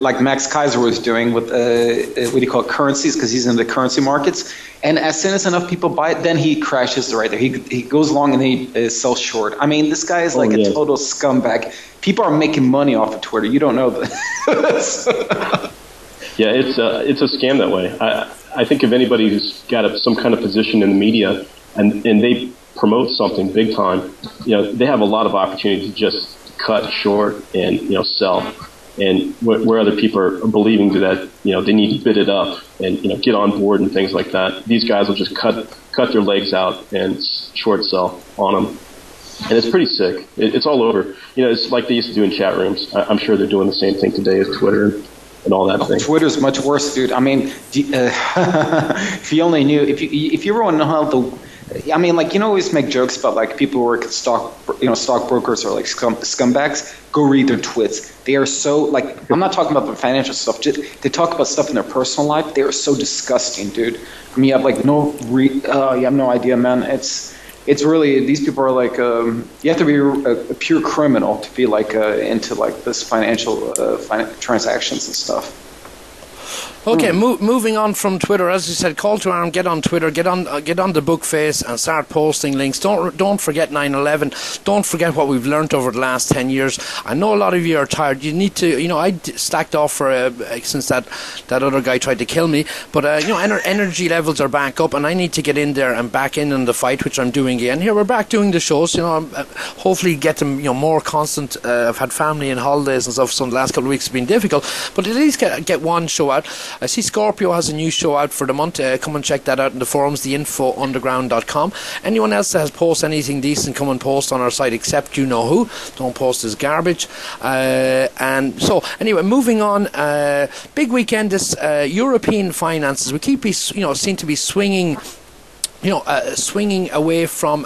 like Max Kaiser was doing with what do you call it, currencies, because he's in the currency markets. And as soon as enough people buy it, then he crashes right there. He goes long and he sells short. I mean, this guy is like a total scumbag. People are making money off of Twitter. You don't know this. Yeah, it's a scam that way. I think if anybody who's got some kind of position in the media and they promote something big time, they have a lot of opportunity to just cut short and sell. And where other people are believing that they need to bid it up and get on board and things like that, these guys will just cut their legs out and short sell on them, and it's pretty sick. It's all over. It's like they used to do in chat rooms. I'm sure they're doing the same thing today with Twitter and all that thing. Twitter's much worse, dude. I mean, if you only knew, if you ever want to know how the, I mean, like, always make jokes about like people who work at stockbrokers or like scumbags. Go read their twits. They are so, like, I'm not talking about the financial stuff. They talk about stuff in their personal life. They are so disgusting, dude. I mean, you have like you have no idea, man. It's really, these people are like, you have to be a pure criminal to be like into like this financial transactions and stuff. Okay, moving on from Twitter, as you said, call to arm, get on Twitter, get on the book face and start posting links. Don't forget 9/11. Don't forget what we've learned over the last 10 years. I know a lot of you are tired. You need to, I stacked off for since that other guy tried to kill me. But energy levels are back up, and I need to get in there and back in the fight, which I'm doing again. Here we're back doing the shows. Hopefully get them more constant. I've had family and holidays and stuff, so the last couple of weeks have been difficult. But at least get one show out. I see Scorpio has a new show out for the month. Come and check that out in the forums, theinfounderground.com. Anyone else that has posted anything decent, come and post on our site, except you know who. Don't post as garbage. And so, anyway, moving on. Big weekend, this European finances. We keep seem to be swinging away from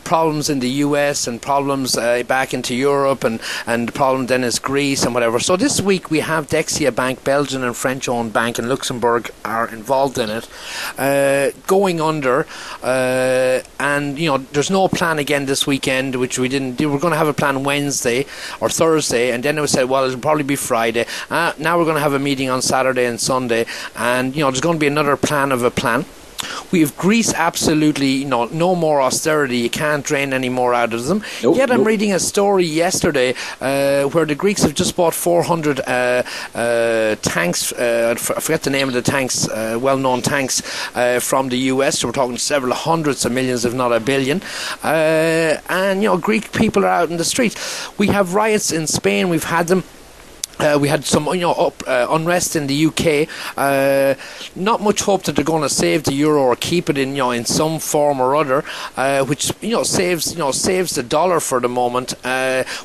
problems in the US and problems back into Europe, and the problem then is Greece and whatever. So this week we have Dexia Bank, Belgian and French-owned bank, and Luxembourg are involved in it, going under, and there's no plan again this weekend, which we didn't do. We're going to have a plan Wednesday or Thursday, and then it was said, well, it'll probably be Friday. Now we're going to have a meeting on Saturday and Sunday, and there's going to be another plan of a plan. We have Greece, absolutely, no more austerity. You can't drain any more out of them. Yet I'm reading a story yesterday where the Greeks have just bought 400 tanks, I forget the name of the tanks, well-known tanks from the US. So we're talking several hundreds of millions, if not a billion. And, Greek people are out in the streets. We have riots in Spain. We've had them. We had some, unrest in the UK. Not much hope that they're going to save the euro or keep it in some form or other, which saves the dollar for the moment.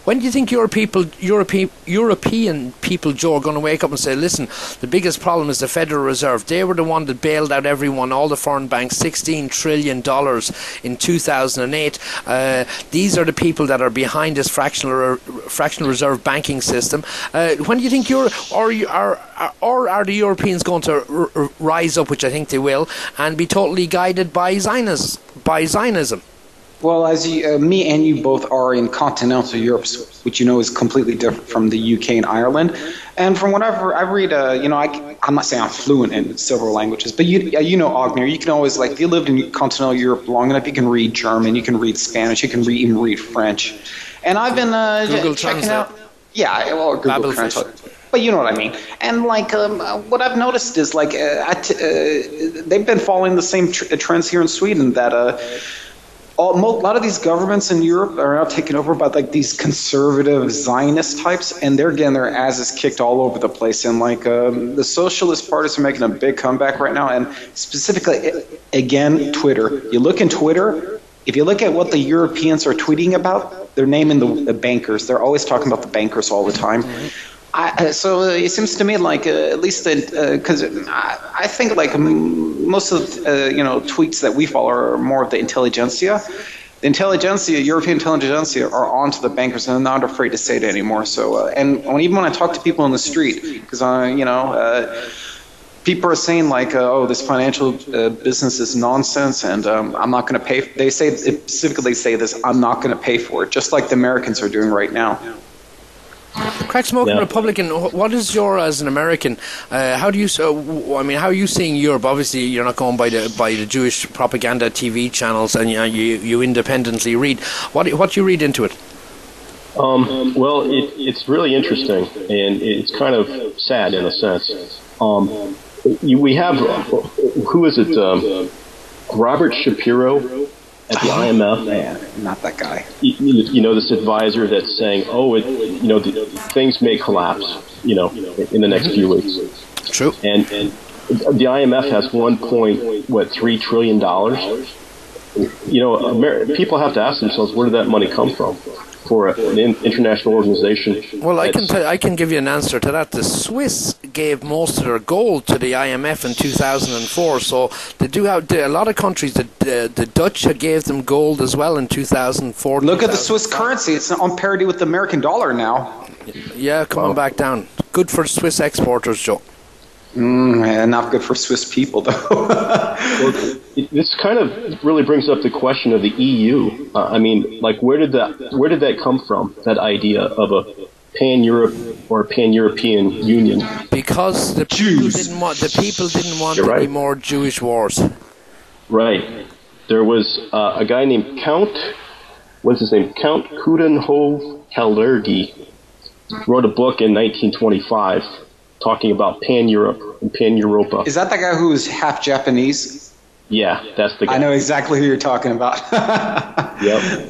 When do you think European people, Joe, are going to wake up and say, listen, the biggest problem is the Federal Reserve. They were the one that bailed out everyone, all the foreign banks, $16 trillion in 2008. These are the people that are behind this fractional reserve banking system. When do you think are the Europeans going to rise up, which I think they will, and be totally guided by Zionism? Well, as me and you both are in continental Europe, which is completely different from the UK and Ireland. And from whatever I read, I'm not saying I'm fluent in several languages, but Ogner, you can always, like, if you lived in continental Europe long enough, you can read German, you can read Spanish, you can even read French. And I've been checking out. Yeah, well, Google Translate. But you know what I mean. And like, what I've noticed is like, they've been following the same trends here in Sweden, that a lot of these governments in Europe are now taken over by like these conservative Zionist types, and they're getting their asses kicked all over the place. And like, the socialist parties are making a big comeback right now, and specifically, again, Twitter. You look in Twitter. If you look at what the Europeans are tweeting about, they're naming the bankers. They're always talking about the bankers all the time. So it seems to me like at least because I think like most of tweets that we follow are more of the intelligentsia. The intelligentsia, European intelligentsia, are onto the bankers, and they're not afraid to say it anymore. So even when I talk to people on the street, because people are saying like, this financial business is nonsense, and I'm not going to pay. They specifically say this: I'm not going to pay for it, just like the Americans are doing right now. Crack Smoking Republican, what is your, as an American, how do you, how are you seeing Europe? Obviously, you're not going by the Jewish propaganda TV channels, and you independently read. What do you read into it? Well, it's really interesting, and it's kind of sad in a sense. We have, who is it, Robert Shapiro at the IMF. Man, not that guy. This advisor that's saying, things may collapse, in the next few weeks. True. And the IMF has $1.3 trillion. People have to ask themselves, where did that money come from for an international organization? Well, I can give you an answer to that. The Swiss gave most of their gold to the IMF in 2004, so they do have a lot of countries. The Dutch gave them gold as well in 2004. Look at the Swiss currency; it's on parity with the American dollar now. Yeah, coming back down. Good for Swiss exporters, Joe. Not good for Swiss people, though. Well, this kind of really brings up the question of the EU. Where did that come from? That idea of a pan-Europe or pan-European union? Because the people didn't want any more Jewish wars. Right. There was a guy named Count Coudenhove Kalergi, wrote a book in 1925 talking about pan-Europe and pan-Europa. Is that the guy who is half Japanese? Yeah, that's the guy. I know exactly who you're talking about. Yep.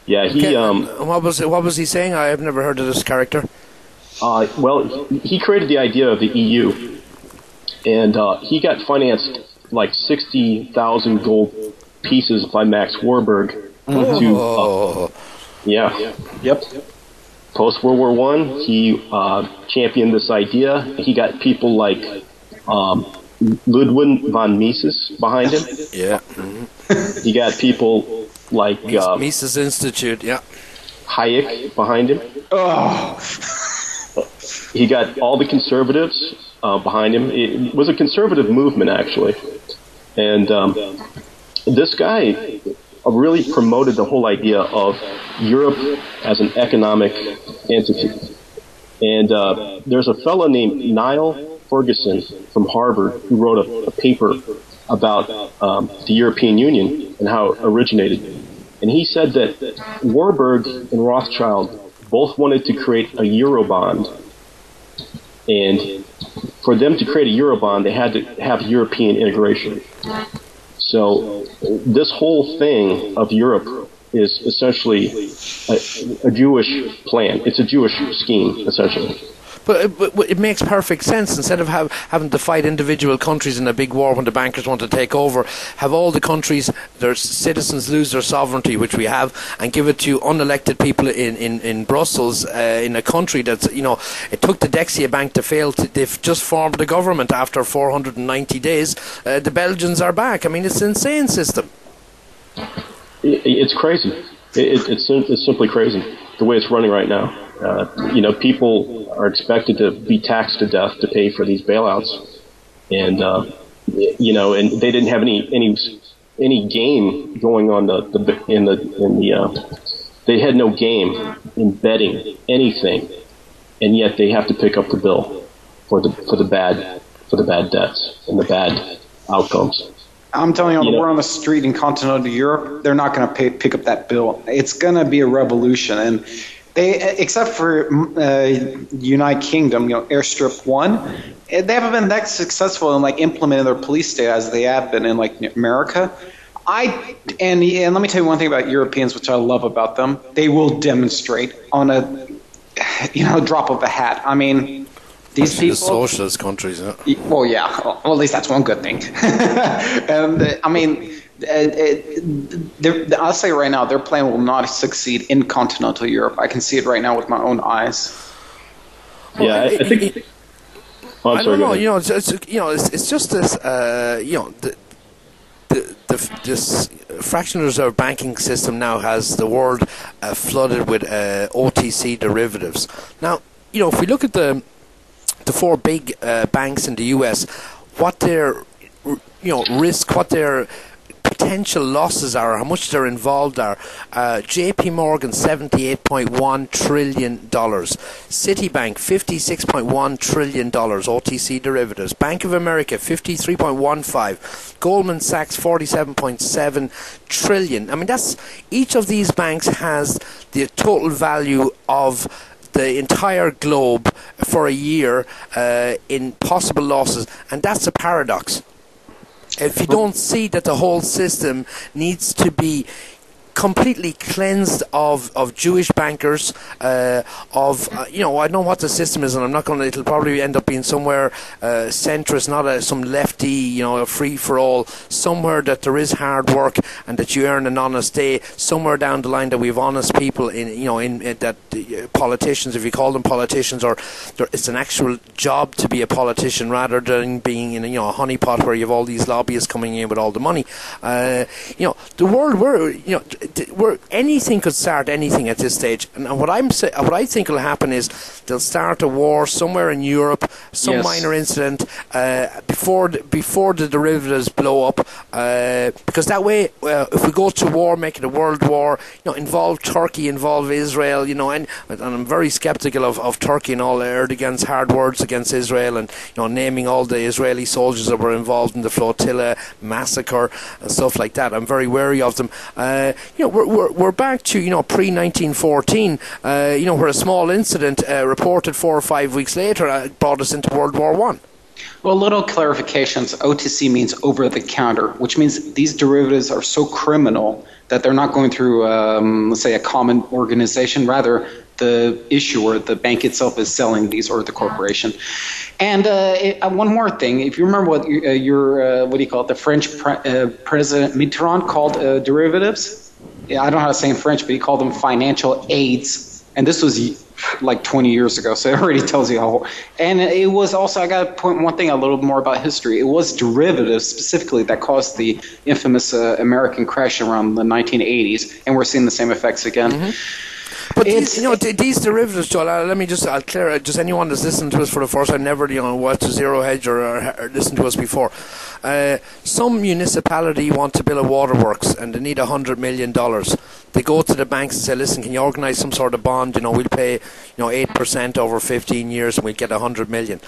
Yeah, he. What was he saying? I have never heard of this character. Well, he created the idea of the EU, and he got financed like 60,000 gold pieces by Max Warburg. Yep. Post World War I, he championed this idea. He got people like Ludwig von Mises behind him. Yeah. He got people like Mises Institute. Yeah. Hayek behind him. Oh. He got all the conservatives behind him. It was a conservative movement, actually. And this guy really promoted the whole idea of Europe as an economic entity. And there's a fellow named Niall Ferguson from Harvard who wrote a paper about the European Union and how it originated. And he said that Warburg and Rothschild both wanted to create a Eurobond. And for them to create a Eurobond, they had to have European integration. So this whole thing of Europe is essentially a Jewish plan. It's a Jewish scheme, essentially. But it makes perfect sense. Instead of having to fight individual countries in a big war when the bankers want to take over, have all the countries, their citizens lose their sovereignty, which we have, and give it to unelected people in Brussels, in a country that's, it took the Dexia Bank to fail. They've just formed the government after 490 days. The Belgians are back. I mean, it's an insane system. It's crazy. It's simply crazy, the way it's running right now. People are expected to be taxed to death to pay for these bailouts, and and they didn't have any game going on they had no game in betting anything, and yet they have to pick up the bill for the bad debts and the bad outcomes. I'm telling you, we're on the street in continental Europe. They're not going to pick up that bill. It's going to be a revolution, and they, except for United Kingdom, Airstrip 1, they haven't been that successful in implementing their police state as they have been in America. And let me tell you one thing about Europeans, which I love about them. They will demonstrate on a drop of a hat. I mean, these people, socialist countries. Yeah. Well, yeah. Well, at least that's one good thing. And I mean, I'll say right now, their plan will not succeed in continental Europe. I can see it right now with my own eyes. Yeah, I think. I don't know. It's just this. This fractional reserve banking system now has the world flooded with OTC derivatives. Now, if we look at the four big banks in the US, what their risk, what their potential losses are, how much they're involved are. JP Morgan, $78.1 trillion. Citibank, $56.1 trillion, OTC derivatives. Bank of America, $53.15. Goldman Sachs, $47.7 trillion. I mean, that's, each of these banks has the total value of the entire globe for a year in possible losses, and that's a paradox. If you don't see that the whole system needs to be completely cleansed of Jewish bankers, I know what the system is, and I'm not going to, it'll probably end up being somewhere centrist, not some lefty, a free-for-all, somewhere that there is hard work and that you earn an honest day, somewhere down the line that we have honest people in that politicians, if you call them politicians, or it's an actual job to be a politician rather than being in a honeypot where you have all these lobbyists coming in with all the money. The world where anything could start anything at this stage, and what I think will happen is they'll start a war somewhere in Europe, some yes. minor incident before the derivatives blow up, because that way, if we go to war, make it a world war, involve Turkey, involve Israel, and I'm very sceptical of Turkey and all Erdogan's hard words against Israel, and naming all the Israeli soldiers that were involved in the flotilla massacre and stuff like that. I'm very wary of them. We're back to pre-1914, where a small incident reported 4 or 5 weeks later brought us into World War I. Well, little clarifications. OTC means over the counter, which means these derivatives are so criminal that they're not going through, let's say, a common organization. Rather, the issuer, the bank itself, is selling these, or the corporation. And one more thing, if you remember what the French President Mitterrand called derivatives. Yeah, I don't know how to say in French, but he called them financial aids. And this was like 20 years ago, so it already tells you how. And it was also, I got to point one thing a little more about history. It was derivatives specifically that caused the infamous American crash around the 1980s, and we're seeing the same effects again. Mm-hmm. But these derivatives, Joel, I'll clear it. Just anyone that's listened to us for the first time, never watched Zero Hedge or listened to us before. Some municipality want to build a waterworks and they need $100 million. They go to the banks and say, listen, can you organise some sort of bond? We'll pay 8% over 15 years and we'll get $100 million.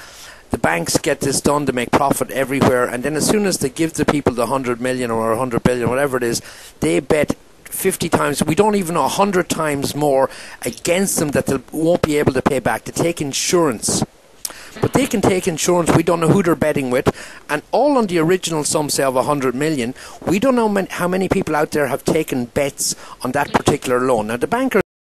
The banks get this done to make profit everywhere, and then as soon as they give the people the $100 million or $100 billion, whatever it is, they bet 50 times, we don't even know, 100 times more against them that they won't be able to pay back. They take insurance. But they can take insurance, we don't know who they're betting with, and all on the original sum, say, of 100 million, we don't know how many people out there have taken bets on that particular loan. Now, the bankers